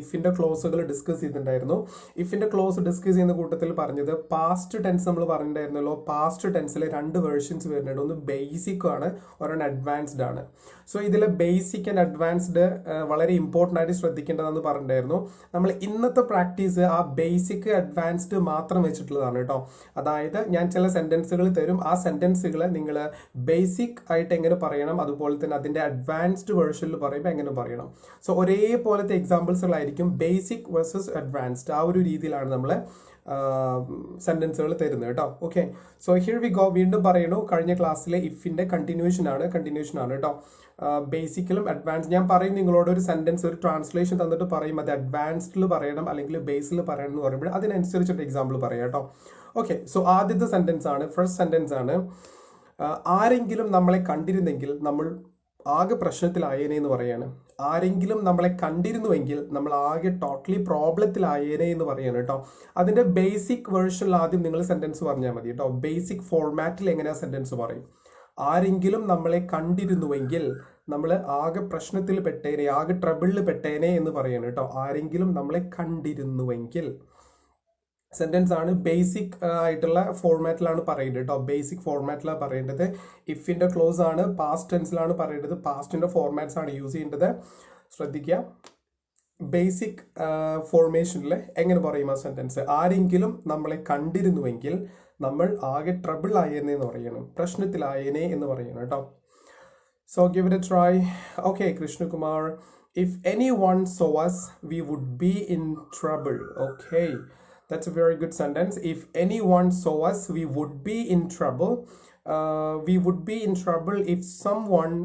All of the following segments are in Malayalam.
ഇഫിന്റെ ക്ലോസുകൾ ഡിസ്കസ് ചെയ്തിട്ടുണ്ടായിരുന്നു. ഇഫിന്റെ ക്ലോസ് ഡിസ്കസ് ചെയ്യുന്ന കൂട്ടത്തിൽ പറഞ്ഞത് പാസ്റ്റ് ടെൻസ് നമ്മൾ പറഞ്ഞിട്ടുണ്ടായിരുന്നല്ലോ. പാസ്റ്റ് ടെൻസിൽ 2 വേർഷൻസ് വരുന്നുണ്ട്. ഒന്ന് ബേസിക് ആണ്, ഒരെണ്ണം അഡ്വാൻസ്ഡ് ആണ്. സോ ഇതിലെ ബേസിക് ആൻഡ് അഡ്വാൻസ്ഡ് വളരെ ഇമ്പോർട്ടൻ്റ് ആയിട്ട് ശ്രദ്ധിക്കേണ്ടതെന്ന് പറഞ്ഞിട്ടുണ്ടായിരുന്നു. നമ്മൾ ഇന്നത്തെ പ്രാക്ടീസ് ആ ബേസിക് അഡ്വാൻസ്ഡ് മാത്രം വെച്ചിട്ടുള്ളതാണ് കേട്ടോ. അതായത് ഞാൻ ചില സെന്റൻസുകൾ തരും, ആ സെന്റൻസുകൾ നിങ്ങൾ ബേസിക് ആയിട്ട് എങ്ങനെ പറയണം, അതുപോലെ തന്നെ അതിന്റെ അഡ്വാൻസ്ഡ് വേർഷനിൽ പറയുമ്പോൾ എങ്ങനെ പറയണം. സോ ഒരേപോലത്തെ എക്സാമ്പിൾസ് ആയിരിക്കും ബേസിക് വേഴ്സസ് അഡ്വാൻസ്ഡ്. ആ ഒരു രീതിയിലാണ് നമ്മൾ സെന്റൻസുകൾ തരുന്നത് കേട്ടോ. Okay, so here we go. വീണ്ടും പറയണു, കഴിഞ്ഞ ക്ലാസ്സിലെ ഇഫിന്റെ കണ്ടിന്യൂഷൻ ആണ് കേട്ടോ. ബേസിക്കലും അഡ്വാൻസ് ഞാൻ പറയും നിങ്ങളോട് ഒരു സെന്റൻസ്, ഒരു ട്രാൻസ്ലേഷൻ തന്നിട്ട് പറയും അത് അഡ്വാൻസ്ഡിൽ പറയണം അല്ലെങ്കിൽ ബേസിൽ പറയണം എന്ന് പറയുമ്പോൾ അതിനനുസരിച്ചിട്ട് എക്സാമ്പിൾ പറയാം കേട്ടോ. ഓക്കെ, സോ ആദ്യത്തെ സെന്റൻസ് ആണ്, ഫസ്റ്റ് സെന്റൻസ് ആണ്. ആരെങ്കിലും നമ്മളെ കണ്ടിരുന്നെങ്കിൽ നമ്മൾ ആകെ പ്രശ്നത്തിലായേനെ എന്ന് പറയാണ്. ആരെങ്കിലും നമ്മളെ കണ്ടിരുന്നുവെങ്കിൽ നമ്മൾ ആകെ ടോട്ടലി പ്രോബ്ലത്തിലായേനെ എന്ന് പറയാണ് കേട്ടോ. അതിന്റെ ബേസിക് വേർഷനിൽ ആദ്യം നിങ്ങൾ സെന്റൻസ് പറഞ്ഞാൽ മതി കേട്ടോ. ബേസിക് ഫോർമാറ്റിൽ എങ്ങനെയാ സെന്റൻസ് പറയും? ആരെങ്കിലും നമ്മളെ കണ്ടിരുന്നുവെങ്കിൽ നമ്മൾ ആകെ പ്രശ്നത്തിൽ പെട്ടേനെ, ആകെ ട്രബിളിൽ പെട്ടേനെ എന്ന് പറയാണ് കേട്ടോ. ആരെങ്കിലും നമ്മളെ കണ്ടിരുന്നുവെങ്കിൽ സെന്റൻസ് ആണ്. ബേസിക് ആയിട്ടുള്ള ഫോർമാറ്റിലാണ് പറയേണ്ടത് കേട്ടോ. ബേസിക് ഫോർമാറ്റിലാണ് പറയേണ്ടത്. ഇഫിന്റെ ക്ലോസ് ആണ്, പാസ്റ്റ് ടെൻസിലാണ് പറയേണ്ടത്. പാസ്റ്റിന്റെ ഫോർമാറ്റ്സ് ആണ് യൂസ് ചെയ്യേണ്ടത്. ശ്രദ്ധിക്കുക, ബേസിക് ഫോർമേഷനിൽ എങ്ങനെ പറയും ആ സെന്റൻസ്? ആരെങ്കിലും നമ്മളെ കണ്ടിരുന്നുവെങ്കിൽ നമ്മൾ ആകെ ട്രബിൾ ആയേനെ എന്ന് പറയണം, പ്രശ്നത്തിലായേനെ എന്ന് പറയണം കേട്ടോ. So give it A try. Okay, Krishnakumar, if anyone saw us we would be in trouble. Okay, that's a very good sentence. If anyone saw us, we would be in trouble. We would be in trouble if someone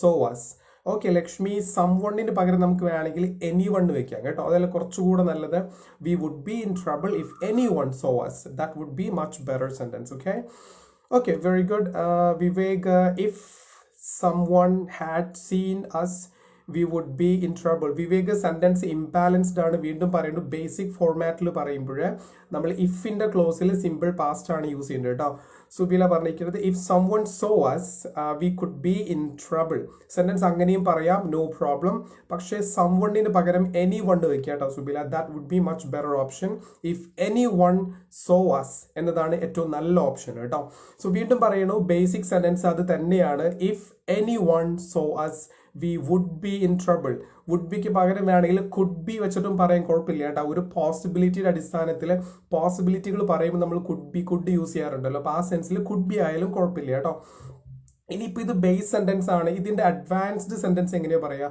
saw us. Okay Lakshmi, സംവണ്ണിന് പകരം നമുക്ക് വേണമെങ്കിൽ anyone വെക്കാം കേട്ടോ. അതല്ല കുറച്ചുകൂടെ നല്ലത്. We would be in trouble if anyone saw us. That would be much better sentence. Okay, very good. Vivek, if someone had seen us we would be in trouble. Vivek sentence imbalanced ആണ്. വീണ്ടും പറയുന്നു, ബേസിക് ഫോർമാറ്റിൽ പറയുമ്പോൾ നമ്മൾ ഇഫിന്റെ ക്ലോസിൽ സിമ്പിൾ പാസ്റ്റ് ആണ് യൂസ് ചെയ്യേണ്ടത് കേട്ടോ. സുബില പറഞ്ഞിരിക്കുന്നത് if someone so as we could be in trouble. Sentence അങ്ങനെയും പറയാം, നോ പ്രോബ്ലം. പക്ഷേ സംവണ്ണിന് പകരം എനി വൺ വെക്കുക കേട്ടോ Subila. That would be much better option. If any one so as എന്നതാണ് ഏറ്റവും നല്ല ഓപ്ഷൻ കേട്ടോ. സോ വീണ്ടും പറയണു, ബേസിക് സെന്റൻസ് അത് തന്നെയാണ്. If any one so as we would be in trouble. Would ബിക്ക് പകരം വേണമെങ്കിൽ കുഡ് ബി വെച്ചിട്ടും പറയാൻ കുഴപ്പമില്ല കേട്ടോ. ഒരു പോസിബിലിറ്റിയുടെ അടിസ്ഥാനത്തിൽ പോസിബിലിറ്റികൾ പറയുമ്പോൾ നമ്മൾ കുഡ് യൂസ് ചെയ്യാറുണ്ടല്ലോ. അപ്പോൾ ആ സെൻസിൽ കുഡ് ബി ആയാലും കുഴപ്പമില്ല കേട്ടോ. ഇനിയിപ്പോൾ ഇത് ബേസ് സെന്റൻസ് ആണ്. ഇതിന്റെ അഡ്വാൻസ്ഡ് സെന്റൻസ് എങ്ങനെയാ പറയാ?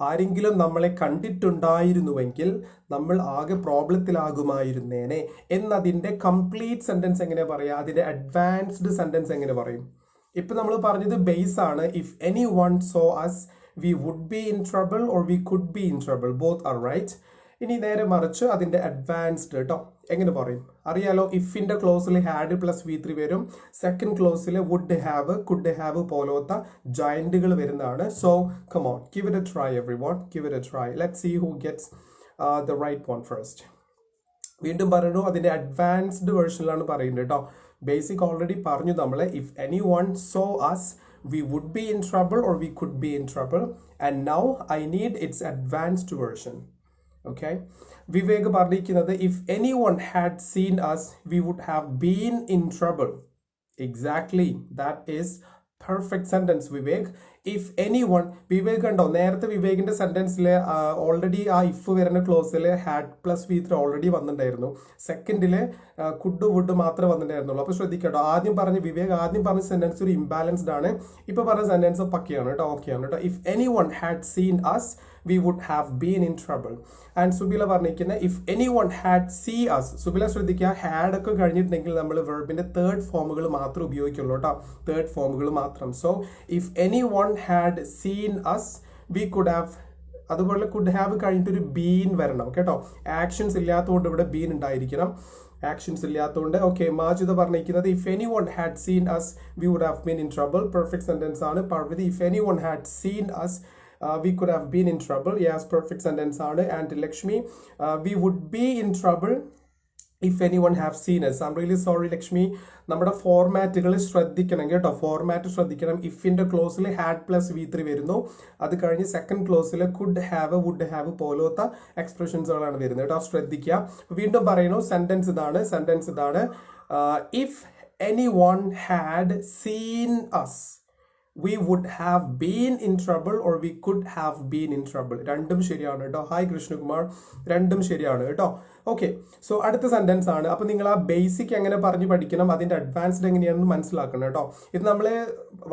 ആരെങ്കിലും നമ്മളെ കണ്ടിട്ടുണ്ടായിരുന്നുവെങ്കിൽ നമ്മൾ ആകെ പ്രോബ്ലത്തിലാകുമായിരുന്നേനെ എന്നതിന്റെ കംപ്ലീറ്റ് സെന്റൻസ് എങ്ങനെയാ പറയാ? അതിന്റെ അഡ്വാൻസ്ഡ് സെന്റൻസ് എങ്ങനെ പറയും? ഇപ്പൊ നമ്മൾ പറഞ്ഞത് ബേസ് ആണ്. If any one so as we would be in trouble or we could be in trouble. Both are right. ഇനി നേരെ മറിച്ച് അതിന്റെ അഡ്വാൻസ്ഡ് കേട്ടോ എങ്ങനെ പറയും അറിയാലോ. ഇഫിന്റെ ക്ലോസിൽ ഹാഡ് പ്ലസ് V3 വരും. സെക്കൻഡ് ക്ലോസിൽ വുഡ് ഹാവ്, കുഡ് ഹാവ് പോലത്തെ ജോയിന്റുകൾ വരുന്നതാണ്. So come on, give it a try everyone, give it a try. Let's see who gets the right one first. വീണ്ടും പറയുന്നു, അതിന്റെ അഡ്വാൻസ്ഡ് വേർഷനിലാണ് പറയുന്നത് കേട്ടോ. ബേസിക് ഓൾറെഡി പറഞ്ഞു നമ്മൾ. If any one so as we would be in trouble or we could be in trouble, and now I need its advanced version. Okay, Vivek പറഞ്ഞിരിക്കുന്നത് if anyone had seen us we would have been in trouble. Exactly, that is perfect sentence Vivek. If anyone, Vivek കണ്ടോ നേരത്തെ വിവേകിന്റെ സെന്റൻസിൽ ഓൾറെഡി ആ ഇഫ് വരുന്ന ക്ലോസിൽ ഹാഡ് പ്ലസ് V3 ഓൾറെഡി വന്നിട്ടുണ്ടായിരുന്നു. സെക്കൻഡില് കുഡ് വുഡ് മാത്രമേ വന്നിട്ടുണ്ടായിരുന്നുള്ളൂ. അപ്പൊ ശ്രദ്ധിക്കട്ടോ, വിവേക് ആദ്യം പറഞ്ഞ സെന്റൻസ് ഒരു ഇംബാലൻസ്ഡ് ആണ്. ഇപ്പൊ പറഞ്ഞ സെന്റൻസ് പക്കയാണ് കേട്ടോ, ഓക്കെയാണ് കേട്ടോ. If any one had seen us we would have been in trouble. And Subila പറഞ്ഞിരിക്കുന്നത് if anyone had see us. Subila ശ്രദ്ധിക്കുക, ഹാഡ് ഒക്കെ കഴിഞ്ഞിട്ടുണ്ടെങ്കിൽ നമ്മൾ വെർബിന്റെ തേർഡ് ഫോമുകൾ മാത്രം ഉപയോഗിക്കുള്ളൂ കേട്ടോ, തേർഡ് ഫോമുകൾ മാത്രം. So if anyone had seen us we could have, അതുപോലെ കുഡ് ഹാവ് കഴിഞ്ഞിട്ടൊരു ബീൻ വരണം കേട്ടോ. ആക്ഷൻസ് ഇല്ലാത്തതുകൊണ്ട് ഇവിടെ ബീൻ ഉണ്ടായിരിക്കണം, ആക്ഷൻസ് ഇല്ലാത്തതുകൊണ്ട്. ഓക്കെ, മാജിദ പറഞ്ഞിരിക്കുന്നത് if any one had seen us we would have been in trouble. Perfect sentence ആണ്. Parvathi if any one had seen us we could have been in trouble. Yes, perfect sentence ആണ്. And Lakshmi, we would be in trouble if any one have seen S. I am really sorry Lakshmi. നമ്മുടെ ഫോർമാറ്റുകൾ ശ്രദ്ധിക്കണം കേട്ടോ, ഫോർമാറ്റ് ശ്രദ്ധിക്കണം. ഇഫിന്റെ ക്ലോസിൽ ഹാഡ് പ്ലസ് V3 വരുന്നു. അത് കഴിഞ്ഞ് സെക്കൻഡ് ക്ലോസിൽ കുഡ് ഹാവ്, വുഡ് ഹാവ് പോലത്തെ എക്സ്പ്രഷൻസുകളാണ് വരുന്നത് കേട്ടോ, ശ്രദ്ധിക്കുക. വീണ്ടും പറയുന്നു, സെന്റൻസ് ഇതാണ്. If any one had seen us, we would have been in trouble or we could have been in trouble. രണ്ടും ശരിയാണ് കേട്ടോ. ഹായ് കൃഷ്ണകുമാർ, രണ്ടും ശരിയാണ് കേട്ടോ. ഓക്കെ, സോ അടുത്ത സെന്റൻസ് ആണ്. അപ്പൊ നിങ്ങൾ ആ ബേസിക് എങ്ങനെ പറഞ്ഞു പഠിക്കണം, അതിന്റെ അഡ്വാൻസ്ഡ് എങ്ങനെയാണെന്ന് മനസ്സിലാക്കണം കേട്ടോ. ഇത് നമ്മൾ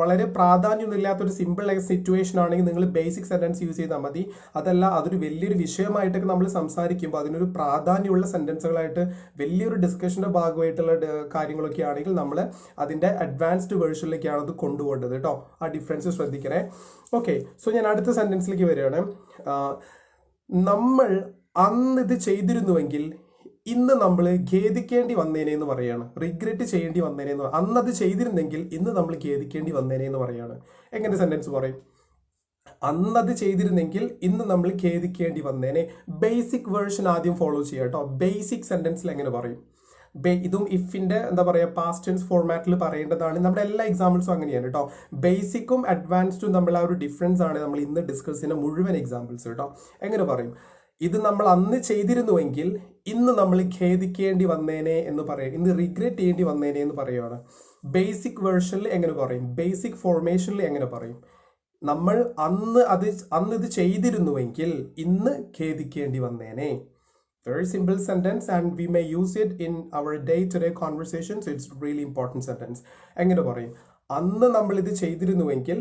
വളരെ പ്രാധാന്യമൊന്നുമില്ലാത്തൊരു സിമ്പിൾ സിറ്റുവേഷൻ ആണെങ്കിൽ നിങ്ങൾ ബേസിക് സെന്റൻസ് യൂസ് ചെയ്താൽ മതി. അതല്ല, അതൊരു വലിയൊരു വിഷയമായിട്ടൊക്കെ നമ്മൾ സംസാരിക്കുമ്പോൾ അതിനൊരു പ്രാധാന്യമുള്ള സെന്റൻസുകളായിട്ട് വലിയൊരു ഡിസ്കഷന്റെ ഭാഗമായിട്ടുള്ള കാര്യങ്ങളൊക്കെ ആണെങ്കിൽ നമ്മൾ അതിന്റെ അഡ്വാൻസ്ഡ് വേർഷനിലേക്കാണ് അത് കൊണ്ടുപോകേണ്ടത് കേട്ടോ. ആ ഡിഫറൻസ് ശ്രദ്ധിക്കണേ. ഓക്കെ, സോ ഞാൻ അടുത്ത സെന്റൻസിലേക്ക് വരികയാണ്. നമ്മൾ അന്ന് ഇത് ചെയ്തിരുന്നുവെങ്കിൽ ഇന്ന് നമ്മൾ ഖേദിക്കേണ്ടി വന്നേനെ എന്ന് പറയാണ്. റിഗ്രറ്റ് ചെയ്യേണ്ടി വന്നേനെ എന്ന്, അന്നത് ചെയ്തിരുന്നെങ്കിൽ ഇന്ന് നമ്മൾ ഖേദിക്കേണ്ടി വന്നേനെ എന്ന് പറയാണ്. എങ്ങനെ സെന്റൻസ് പറയും? അന്നത് ചെയ്തിരുന്നെങ്കിൽ ഇന്ന് നമ്മൾ ഖേദിക്കേണ്ടി വന്നേനെ. ബേസിക് വേർഷൻ ആദ്യം ഫോളോ ചെയ്യാം കേട്ടോ. ബേസിക് സെന്റൻസിൽ എങ്ങനെ പറയും? ഇതും ഇഫിന്റെ എന്താ പറയുക പാസ്റ്റ് ടെൻസ് ഫോർമാറ്റിൽ പറയേണ്ടതാണ്. നമ്മുടെ എല്ലാ എക്സാമ്പിൾസും അങ്ങനെയാണ് കേട്ടോ. ബേസിക്കും അഡ്വാൻസ്ഡും നമ്മൾ ആ ഒരു ഡിഫറൻസ് ആണ് നമ്മൾ ഇന്ന് ഡിസ്കസ് ചെയ്യുന്ന മുഴുവൻ എക്സാമ്പിൾസ് കേട്ടോ. എങ്ങനെ പറയും? ഇത് നമ്മൾ അന്ന് ചെയ്തിരുന്നുവെങ്കിൽ ഇന്ന് നമ്മൾ ഖേദിക്കേണ്ടി വന്നേനെ എന്ന് പറയും, ഇന്ന് റിഗ്രറ്റ് ചെയ്യേണ്ടി വന്നേനെ എന്ന് പറയുകയാണ്. ബേസിക് വേർഷനിൽ എങ്ങനെ പറയും? ബേസിക് ഫോർമേഷനിൽ എങ്ങനെ പറയും? നമ്മൾ അന്ന് ഇത് ചെയ്തിരുന്നുവെങ്കിൽ ഇന്ന് ഖേദിക്കേണ്ടി വന്നേനെ. Very simple sentence and we may use it in our day-to-day conversations. It's really important sentence. എങ്ങനെ പറയും? അന്ന് നമ്മൾ ഇത് ചെയ്തിരുന്നുവെങ്കിൽ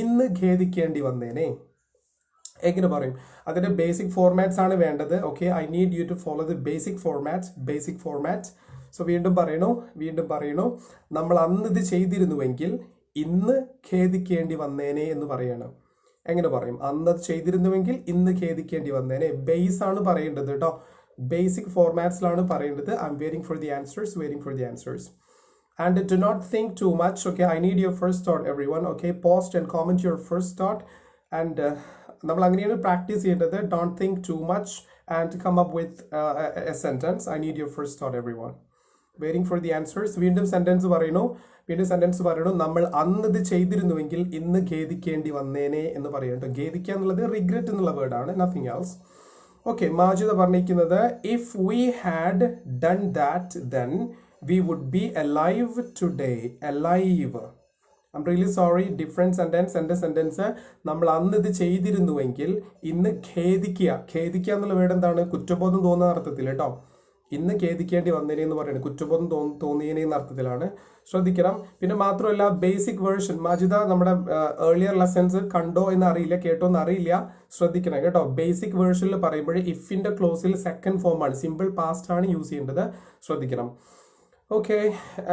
ഇന്ന് ഖേദിക്കേണ്ടി വന്നേനെ. എങ്ങനെ പറയും? അതിന്റെ ബേസിക് ഫോർമാറ്റ്സ് ആണ് വേണ്ടത്. Okay, I need you to follow the basic format. So വീണ്ടും പറയണു, നമ്മൾ അന്ന് ഇത് ചെയ്തിരുന്നുവെങ്കിൽ ഇന്ന് ഖേദിക്കേണ്ടി വന്നേനെ എന്ന് പറയണം. എങ്ങനെ പറയും? അന്ന് ചെയ്തിരുന്നുവെങ്കിൽ ഇന്ന് ഖേദിക്കേണ്ടി വന്നേനെ. ബേസ് ആണ് പറയേണ്ടത് കേട്ടോ. ബേസിക് ഫോർമാറ്റ്സിലാണ് പറയേണ്ടത്. I M waiting for the answers. And do not think too much. Okay, I need your first thought, everyone. Okay, post and comment your first thought. And നമ്മൾ അങ്ങനെയാണ് പ്രാക്ടീസ് ചെയ്യേണ്ടത്. Don't think too much and come up with a sentence. I need your first thought, everyone. Waiting for the answers. വീണ്ടും സെന്റൻസ് പറയണു. നമ്മൾ അന്ന് ഇത് ചെയ്തിരുന്നുവെങ്കിൽ ഇന്ന് ഖേദിക്കേണ്ടി വന്നേനെ എന്ന് പറയട്ടോ. ഖേദിക്കുക എന്നുള്ളത് റിഗ്രറ്റ് എന്നുള്ള വേർഡാണ്, നത്തിങ് എൽസ്. ഓക്കെ, മാജിദ പറഞ്ഞിരിക്കുന്നത് if we had done that then we would be alive today. Alive, I am really sorry, different sentence. എൻ്റെ സെന്റൻസ് നമ്മൾ അന്ന് ഇത് ചെയ്തിരുന്നുവെങ്കിൽ ഇന്ന് ഖേദിക്കുക എന്നുള്ള വേർഡ് എന്താണ്? കുറ്റബോധം തോന്നുന്ന അർത്ഥത്തിൽ കേട്ടോ. ഇന്ന് ഖേദിക്കേണ്ടി വന്നേനെ എന്ന് പറയുന്നത് കുറ്റബോധം തോന്നിയേനെ എന്ന അർത്ഥത്തിലാണ്. ശ്രദ്ധിക്കണം. പിന്നെ മാത്രമല്ല ബേസിക് വേർഷൻ മാജിദ നമ്മുടെ ഏർലിയർ ലെസൺസ് കണ്ടോ എന്ന് അറിയില്ല, കേട്ടോ എന്ന് അറിയില്ല, ശ്രദ്ധിക്കണം കേട്ടോ. ബേസിക് വേർഷനിൽ പറയുമ്പോൾ ഇഫിന്റെ ക്ലോസിൽ സെക്കൻഡ് ഫോം ആണ്, സിമ്പിൾ പാസ്റ്റ് ആണ് യൂസ് ചെയ്യേണ്ടത്, ശ്രദ്ധിക്കണം. Okay,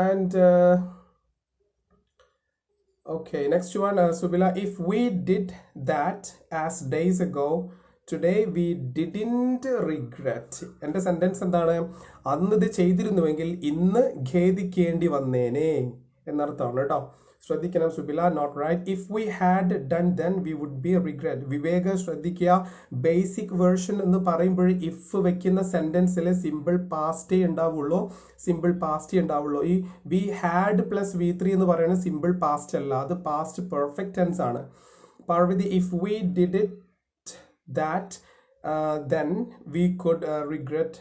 and okay, next one, Subila. If we did that as days ago, today we didn't regret. എൻ്റെ സെന്റൻസ് എന്താണ്? അന്ന് ഇത് ചെയ്തിരുന്നുവെങ്കിൽ ഇന്ന് ഖേദിക്കേണ്ടി വന്നേനെ എന്നർത്ഥമാണ് കേട്ടോ. ശ്രദ്ധിക്കണം Subila, not right. If we had done then we would be regret. Viveka ശ്രദ്ധിക്കുക. ബേസിക് വേർഷൻ എന്ന് പറയുമ്പോൾ ഇഫ് വെക്കുന്ന സെന്റൻസിൽ സിമ്പിൾ പാസ്റ്റേ ഉണ്ടാവുള്ളൂ. ഈ വി ഹാഡ് പ്ലസ് V3 എന്ന് പറയുന്നത് സിമ്പിൾ പാസ്റ്റ് അല്ല, അത് പാസ്റ്റ് പെർഫെക്റ്റ് ടെൻസ് ആണ്. Parvathi, if we did it that then we could regret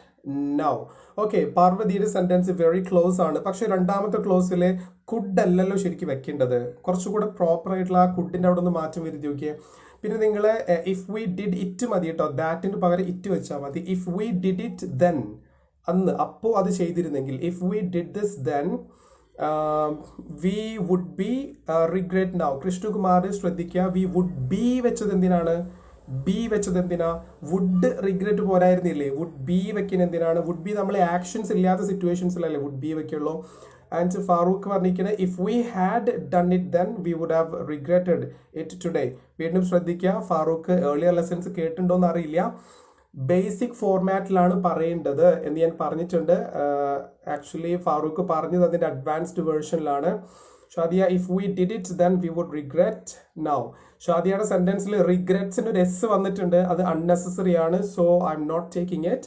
now. Okay, പാർവതിയുടെ സെന്റൻസ് വെരി ക്ലോസ് ആണ്. പക്ഷെ രണ്ടാമത്തെ ക്ലോസിൽ കുഡ് അല്ലല്ലോ ശരിക്കും വെക്കേണ്ടത്. കുറച്ചുകൂടെ പ്രോപ്പർ ആയിട്ടുള്ള ആ കുഡിന്റെ അവിടെ നിന്ന് മാറ്റം വരുത്തി നോക്കിയേ. പിന്നെ നിങ്ങൾ ഇഫ് വി ഡിഡ് ഇറ്റ് മതി കേട്ടോ, ദാറ്റിന് പകരം ഇറ്റ് വെച്ചാൽ മതി. If we did it then, അന്ന് അപ്പോൾ അത് ചെയ്തിരുന്നെങ്കിൽ, if we did this then we would be regret now. Krishnakumar ശ്രദ്ധിക്കുക, വി വുഡ് ബി വെച്ചത് എന്തിനാണ്? വുഡ് റിഗ്രറ്റ് പോരായിരുന്നില്ലേ? വുഡ് ബി വെക്കുന്ന എന്തിനാണ്? വുഡ് ബി നമ്മൾ ആക്ഷൻസ് ഇല്ലാത്ത സിറ്റുവേഷൻസിലല്ലേ വുഡ് ബി വെക്കുള്ളൂ. ആൻഡ് ഫാറൂഖ് പറഞ്ഞിരിക്കുന്നത് if we had done it then we would have regretted it today. വീണ്ടും ശ്രദ്ധിക്കുക, ഫാറൂഖ് ഏർലിയർ ലെസൺസ് കേട്ടിട്ടുണ്ടോ എന്ന് അറിയില്ല. ബേസിക് ഫോർമാറ്റിലാണ് പറയേണ്ടത് എന്ന് ഞാൻ പറഞ്ഞിട്ടുണ്ട്. ആക്ച്വലി ഫാറൂഖ് പറഞ്ഞത് അതിൻ്റെ അഡ്വാൻസ്ഡ് വേർഷനിലാണ്. Shadiya, if we did it then we would regret now. ഷാദിയയുടെ സെന്റൻസിൽ റിഗ്രറ്റ്സിന് ഒരു എസ് വന്നിട്ടുണ്ട്, അത് അൺനെസസറി ആണ്. So I'm not taking it.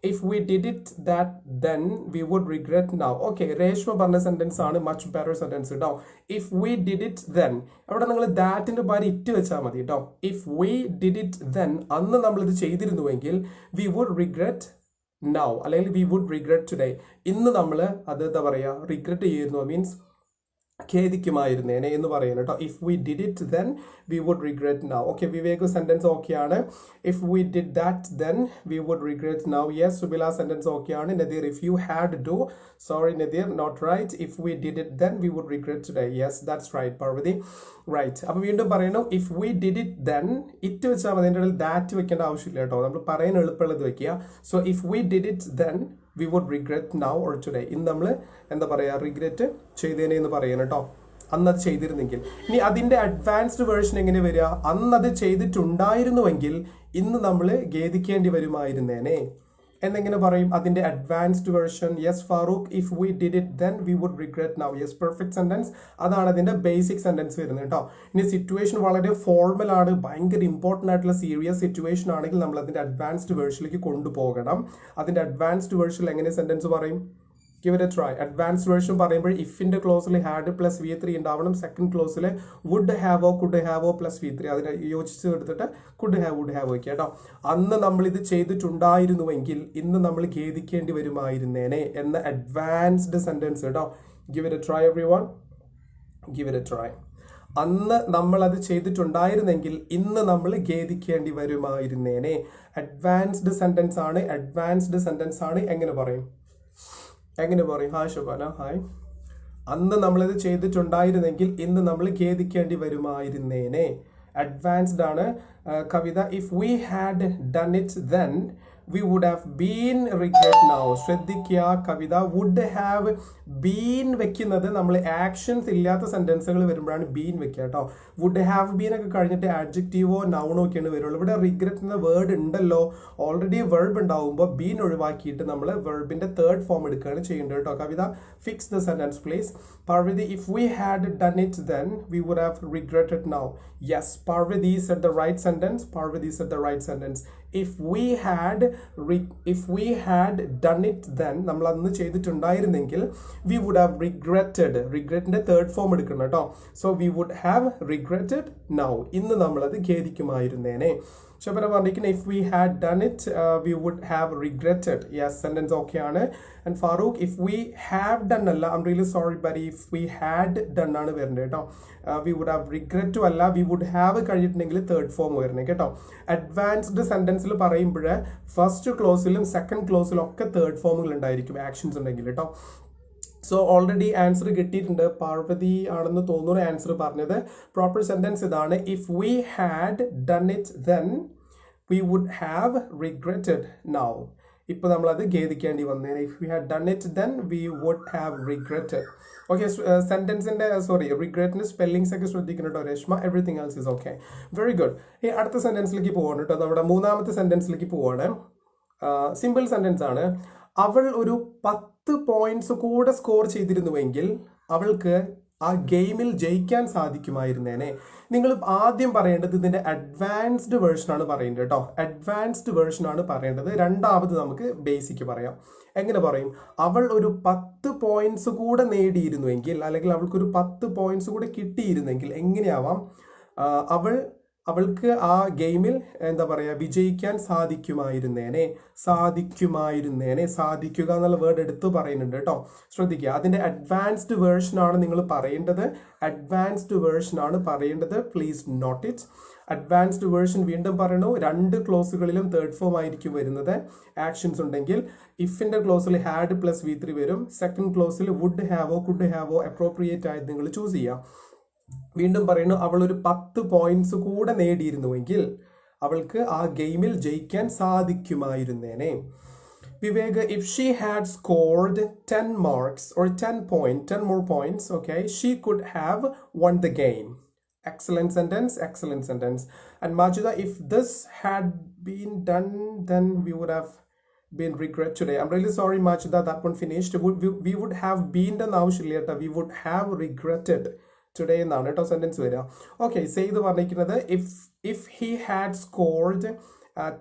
if we did it that then we would regret now. Okay, Reshma പറഞ്ഞ സെന്റൻസ് ആണ് മച്ച് ബെറ്റർ സെന്റൻസ് കേട്ടോ. if we did it then, അവിടെ നിങ്ങൾ ദാറ്റിന്റെ പകരം ഇറ്റ് വെച്ചാൽ മതി കേട്ടോ. if we did it then, അന്ന് നമ്മൾ ഇത് ചെയ്തിരുന്നുവെങ്കിൽ we would regret now, അല്ലെങ്കിൽ we would regret today. ഇന്ന് നമ്മൾ അത് എന്താ പറയാ റിഗ്രറ്റ് ചെയ്യുന്നു, മീൻസ് ഖേദിക്കുമായിരുന്നേനെ എന്ന് പറയുന്നത് കേട്ടോ. If we did it then we would regret now. Okay, Vivek sentence ഓക്കെയാണ്. If we did that then we would regret now. Yes, Subila sentence ഓക്കെയാണ്. Nadeer, if you had do, sorry Nadeer, not right. If we did it then we would regret today. Yes, that's right Parvati, right. അപ്പൊ വീണ്ടും പറയുന്നു, if we did it then, it വെച്ചാൽ മതി, അതിൻ്റെ ഇടയിൽ ദാറ്റ് വെക്കേണ്ട ആവശ്യമില്ല കേട്ടോ, നമ്മൾ പറയാൻ എളുപ്പമുള്ളത് വെക്കുക. So if we did it then we would regret now or today. ഇന്ന് നമ്മൾ എന്താ പറയുക റിഗ്രറ്റ് ചെയ്തേനെ എന്ന് പറയണം കേട്ടോ, അന്നത് ചെയ്തിരുന്നെങ്കിൽ. ഇനി അതിൻ്റെ അഡ്വാൻസ്ഡ് വേർഷൻ എങ്ങനെ വരിക? അന്നത് ചെയ്തിട്ടുണ്ടായിരുന്നുവെങ്കിൽ ഇന്ന് നമ്മൾ ഖേദിക്കേണ്ടി വരുമായിരുന്നേനെ എന്നെങ്ങനെ പറയും അതിൻ്റെ advanced version? Yes Farooq, if we did it then we would regret now. Yes, perfect sentence. അതാണ് അതിൻ്റെ ബേസിക് സെന്റൻസ് വരുന്നത് കേട്ടോ. ഇനി സിറ്റുവേഷൻ വളരെ ഫോർമൽ ആണ്, ഭയങ്കര ഇമ്പോർട്ടൻ്റ് ആയിട്ടുള്ള സീരിയസ് സിറ്റുവേഷൻ ആണെങ്കിൽ നമ്മൾ അതിൻ്റെ അഡ്വാൻസ്ഡ് വേർഷനിലേക്ക് കൊണ്ടുപോകണം. അതിൻ്റെ അഡ്വാൻസ്ഡ് വേർഷനിൽ എങ്ങനെ സെന്റൻസ് പറയും? Give it a try. Advanced version പറയുമ്പോൾ ഇഫിന്റെ ക്ലോസിൽ ഹാഡ് പ്ലസ് V3 ഉണ്ടാവണം. സെക്കൻഡ് ക്ലോസിൽ would have could have plus V3 അതിനെ യോജിച്ച് എടുത്തിട്ട് കുഡ് ഹാവ് വുഡ് ഹാവ് വയ്ക്കുക കേട്ടോ. അന്ന് നമ്മൾ ഇത് ചെയ്തിട്ടുണ്ടായിരുന്നുവെങ്കിൽ ഇന്ന് നമ്മൾ ഖേദിക്കേണ്ടി വരുമായിരുന്നേനെ എന്ന അഡ്വാൻസ്ഡ് സെന്റൻസ് കേട്ടോ. Give it a try everyone. Give it a try. അന്ന് നമ്മൾ അത് ചെയ്തിട്ടുണ്ടായിരുന്നെങ്കിൽ ഇന്ന് നമ്മൾ ഖേദിക്കേണ്ടി വരുമായിരുന്നേനെ. അഡ്വാൻസ്ഡ് സെന്റൻസ് ആണ്. അഡ്വാൻസ്ഡ് സെന്റൻസ് ആണ്. എങ്ങനെ പറയും? എങ്ങനെ പറയും? Hi Shobhana, hi. അന്ന് നമ്മളിത് ചെയ്തിട്ടുണ്ടായിരുന്നെങ്കിൽ ഇന്ന് നമ്മൾ ഖേദിക്കേണ്ടി വരുമായിരുന്നേനെ. അഡ്വാൻസ്ഡ് ആണ്. Kavitha, if we had done it then we would have been regret now. ശ്രദ്ധിക്കുക കവിത, വുഡ് ഹാവ് ബീൻ വെക്കുന്നത് നമ്മൾ ആക്ഷൻസ് ഇല്ലാത്ത സെന്റൻസുകൾ വരുമ്പോഴാണ് ബീൻ വെക്കുക കേട്ടോ. വുഡ് ഹാവ് ബീൻ ഒക്കെ കഴിഞ്ഞിട്ട് ആഡ്ജക്റ്റീവോ നൗണോ ഒക്കെയാണ് വരുള്ളൂ. ഇവിടെ റിഗ്രറ്റ് എന്ന വേർഡ് ഉണ്ടല്ലോ, ഓൾറെഡി വെർബ് ഉണ്ടാവുമ്പോൾ ബീൻ ഒഴിവാക്കിയിട്ട് നമ്മൾ വെർബിന്റെ തേർഡ് ഫോം എടുക്കുകയാണ് ചെയ്യേണ്ടത് കേട്ടോ. Kavitha, fix the sentence please. Parvati, if we had done it then we would have regretted now. Yes, Parvati said the right sentence. Parvati said the right sentence. If we had done it then, നമ്മൾ അന്ന് ചെയ്തിട്ടുണ്ടായിരുന്നെങ്കിൽ we would have regretted. Regretന്റെ തേർഡ് ഫോം എടുക്കണം കേട്ടോ. So we would have regretted now. ഇന്ന് നമ്മൾ അത് ഖേദിക്കുമായിരുന്നേനെ. ശോഭന പറഞ്ഞിരിക്കുന്ന if we had done it we would have regretted. Yes, sentence okay ആണ്. And Farooq, if we have done അല്ല, I'm really sorry but if we had done ആണ് വരുന്നത് കേട്ടോ. We would have regret അല്ല, we would have കഴിഞ്ഞിട്ടുണ്ടെങ്കിൽ തേർഡ് ഫോം വരുന്നത് കേട്ടോ. അഡ്വാൻസ്ഡ് സെന്റൻസിൽ പറയുമ്പോൾ ഫസ്റ്റ് ക്ലോസിലും സെക്കൻഡ് ക്ലോസിലും ഒക്കെ തേർഡ് ഫോമുകൾ ഉണ്ടായിരിക്കും ആക്ഷൻസ് ഉണ്ടെങ്കിൽ കേട്ടോ. സോ ഓൾറെഡി ആൻസർ കിട്ടിയിട്ടുണ്ട്. പാർവതി ആണെന്ന് തോന്നുന്നു ആൻസർ പറഞ്ഞത്. പ്രോപ്പർ സെന്റൻസ് ഇതാണ്, if we had done it then we would have regretted now. ഇപ്പൊ നമ്മൾ അത് ഖേദിക്കേണ്ടി വന്നേനെ. If we had done it then we would have regretted. Okay, സെന്റൻസിന്റെ റിഗ്രറ്റിന്റെ സ്പെല്ലിങ്സ് ഒക്കെ ശ്രദ്ധിക്കണം കേട്ടോ Reshma. Everything else is okay, very good. ഈ അടുത്ത സെന്റൻസിലേക്ക് പോവാണ് കേട്ടോ. നമ്മുടെ മൂന്നാമത്തെ സെന്റൻസിലേക്ക് പോവാണ്. സിമ്പിൾ സെന്റൻസ് ആണ്. അവൾ ഒരു 10 പോയിന്റ്സ് കൂടെ സ്കോർ ചെയ്തിരുന്നുവെങ്കിൽ അവൾക്ക് ആ ഗെയിമിൽ ജയിക്കാൻ സാധിക്കുമായിരുന്നേനെ. നിങ്ങൾ ആദ്യം പറയേണ്ടത് ഇതിന്റെ അഡ്വാൻസ്ഡ് വേർഷൻ ആണ് പറയേണ്ടത് കേട്ടോ. അഡ്വാൻസ്ഡ് വേർഷൻ ആണ് പറയേണ്ടത്. രണ്ടാമത് നമുക്ക് ബേസിക് പറയാം. എങ്ങനെ പറയും? അവൾ ഒരു 10 പോയിന്റ്സ് കൂടെ നേടിയിരുന്നുവെങ്കിൽ, അല്ലെങ്കിൽ അവൾക്കൊരു 10 പോയിന്റ്സ് കൂടെ കിട്ടിയിരുന്നെങ്കിൽ എങ്ങനെയാവാം? അവൾക്ക് ആ ഗെയിമിൽ എന്താ പറയുക വിജയിക്കാൻ സാധിക്കുമായിരുന്നേനെ. സാധിക്കുക എന്നുള്ള വേർഡ് എടുത്ത് പറയുന്നുണ്ട് കേട്ടോ. ശ്രദ്ധിക്കുക, അതിൻ്റെ അഡ്വാൻസ്ഡ് വേർഷൻ ആണ് നിങ്ങൾ പറയേണ്ടത്. അഡ്വാൻസ്ഡ് വേർഷൻ ആണ് പറയേണ്ടത്. Please note it. Advanced version വീണ്ടും പറയണു. 2 ക്ലോസുകളിലും തേർഡ് ഫോം ആയിരിക്കും വരുന്നത്. ആക്ഷൻസ് ഉണ്ടെങ്കിൽ ഇഫിന്റെ ക്ലോസിൽ ഹാഡ് പ്ലസ് V3 വരും. സെക്കൻഡ് ക്ലോസിൽ വുഡ് ഹാവോ കുഡ് ഹാവോ അപ്രോപ്രിയേറ്റ് ആയിട്ട് നിങ്ങൾ ചൂസ് ചെയ്യാം. വീണ്ടും പറയുന്നു, അവൾ ഒരു 10 പോയിന്റ്സ് കൂടെ നേടിയിരുന്നുവെങ്കിൽ അവൾക്ക് ആ ഗെയിമിൽ ജയിക്കാൻ സാധിക്കുമായിരുന്നേനെ. Vivek, if she had scored 10 marks or 10 more points, okay, she could have won the game. Excellent sentence, excellent sentence. And Majida, if this had been done then we would have been regret today. I'm really sorry Majida, that one finished. We would have been done ആവശ്യമില്ല. We would have regretted today എന്നാണ് കേട്ടോ സെന്റൻസ് വരിക. ഓക്കെ, ചെയ്ത് പറഞ്ഞിരിക്കുന്നത് if he had scored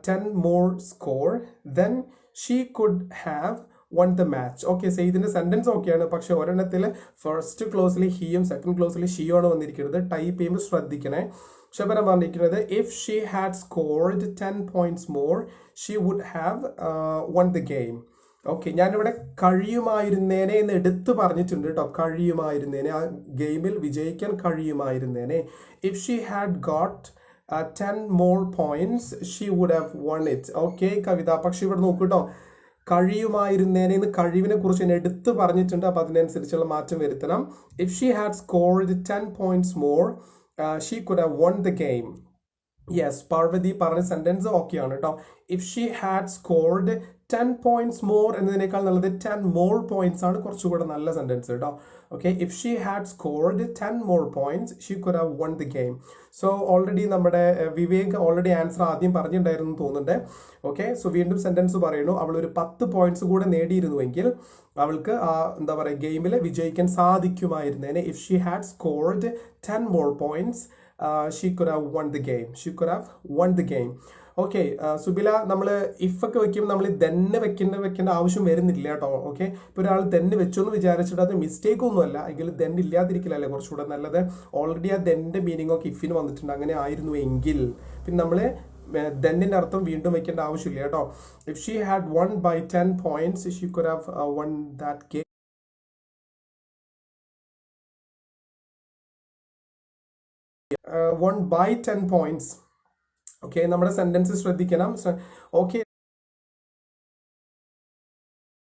10 more score then she could have won the match. Okay, സെയ്ദിന്റെ സെന്റൻസ് ഓക്കെയാണ്, പക്ഷെ ഒരെണ്ണത്തിൽ ഫസ്റ്റ് ക്ലോസിൽ ഹീയും സെക്കൻഡ് ക്ലോസിൽ ഷീയും ആണ് വന്നിരിക്കുന്നത്. ടൈപ്പ് ചെയ്യുമ്പോൾ ശ്രദ്ധിക്കണേ. ശബരം പറഞ്ഞിരിക്കുന്നത് if she had scored 10 points more she would have won the game. Okay, ഞാനിവിടെ കഴിയുമായിരുന്നേനെ എന്ന് എടുത്ത് പറഞ്ഞിട്ടുണ്ട് കേട്ടോ. കഴിയുമായിരുന്നേനെ, ആ ഗെയിമിൽ വിജയിക്കാൻ കഴിയുമായിരുന്നേനെ. If she had got 10 more points she would have won it. Okay Kavitha, പക്ഷെ ഇവിടെ നോക്കൂ കേട്ടോ, കഴിയുമായിരുന്നേനെ എന്ന് കഴിവിനെ കുറിച്ച് ഞാൻ എടുത്ത് പറഞ്ഞിട്ടുണ്ട്. അപ്പം അതിനനുസരിച്ചുള്ള മാറ്റം വരുത്തണം. If she had scored 10 points more she could have won the game. Yes, Parvathy പറഞ്ഞ സെന്റൻസ് ഓക്കെയാണ് കേട്ടോ. If she had scored 10 points more എന്നതിനേക്കാൾ നല്ലത് 10 more points ആണ് കുറച്ചുകൂടെ നല്ല സെന്റൻസ് കേട്ടോ. Okay, if she had scored 10 more points she could have won the game. So already നമ്മുടെ വിവേക് ഓൾറെഡി ആൻസർ ആദ്യം പറഞ്ഞിട്ടുണ്ടായിരുന്നു തോന്നുന്നുണ്ട്. ഓക്കെ, സോ വീണ്ടും സെന്റൻസ് പറയുന്നു. അവൾ ഒരു 10 points കൂടെ നേടിയിരുന്നുവെങ്കിൽ അവൾക്ക് എന്താ പറയുക, ഗെയിമിൽ വിജയിക്കാൻ സാധിക്കുമായിരുന്നേനെ. If she had scored 10 more points she could have won the game. She could have won the game. Okay, Subila, നമ്മൾ ഇഫ് ഒക്കെ വെക്കുമ്പോൾ നമ്മൾ തന്നെ വെക്കേണ്ട ആവശ്യം വരുന്നില്ല കേട്ടോ. ഓക്കെ, ഇപ്പോൾ ഒരാൾ തന്നെ വെച്ചു എന്ന് വിചാരിച്ചിട്ട് അത് മിസ്റ്റേക്ക് ഒന്നുമല്ല, എങ്കിലും ദെൻ ഇല്ലാതിരിക്കില്ലല്ലേ കുറച്ചുകൂടെ നല്ലത്. ഓൾറെഡി ആ ദെൻ്റെ മീനിങ് ഒക്കെ ഇഫിന് വന്നിട്ടുണ്ട്. അങ്ങനെ ആയിരുന്നു എങ്കിൽ പിന്നെ നമ്മൾ ദെന്നിൻ്റെ അർത്ഥം വീണ്ടും വെക്കേണ്ട ആവശ്യമില്ല കേട്ടോ. If she had won by 10 points she could have won that game. Won by 10 points. Okay, നമ്മുടെ സെന്റൻസ് ശ്രദ്ധിക്കണം. ഓക്കെ,